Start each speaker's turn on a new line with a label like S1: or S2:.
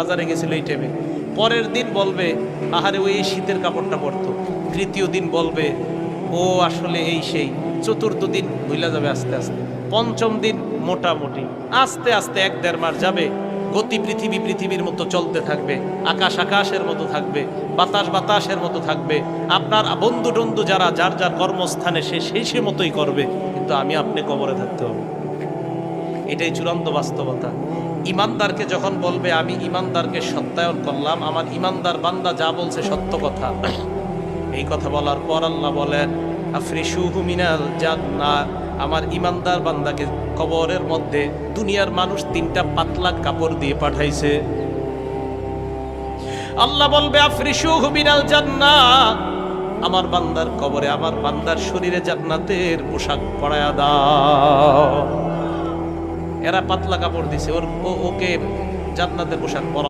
S1: বাজারে গেছিল এই টাইমে, পরের দিন বলবে আহারে ওই শীতের কাপড়টা পরতো, তৃতীয় দিন বলবে ও আসলে এই সেই, চতুর্থ দিন ভুলা যাবে আস্তে আস্তে, পঞ্চম দিন মোটামুটি, আস্তে আস্তে 1-1.5 মাস যাবে। গতি পৃথিবীর মতো চলতে থাকবে, আকাশ আকাশের মতো থাকবে, বাতাস বাতাসের মতো থাকবে। আপনার বন্ধু টন্ধু যারা যার যার কর্মস্থানে সে মতোই করবে, কিন্তু আমি আপনি কবরে থাকতে হবে। এটাই চূড়ান্ত বাস্তবতা। ইমানদারকে যখন বলবে আমি ইমানদারকে সত্যায়ন করলাম, আমার ইমানদার বান্দা যা বলছে সত্য কথা, এই কথা বলার পর আল্লাহ বলেন আফরিশুহু মিনাল জান্নাহ, আমার ইমানদার বান্দাকে কবরের মধ্যে দুনিয়ার মানুষ 3টা পাতলা কাপড় দিয়ে পাঠাইছে। আল্লাহ বলবে আফরিশুহু মিনাল জান্নাহ, আমার বান্দার কবরে আমার বান্দার শরীরে জান্নাতের পোশাক পরায়া দাও। এরা পাতলা কাপড় দিছে, ওকে জান্নাতের পোশাক পরা।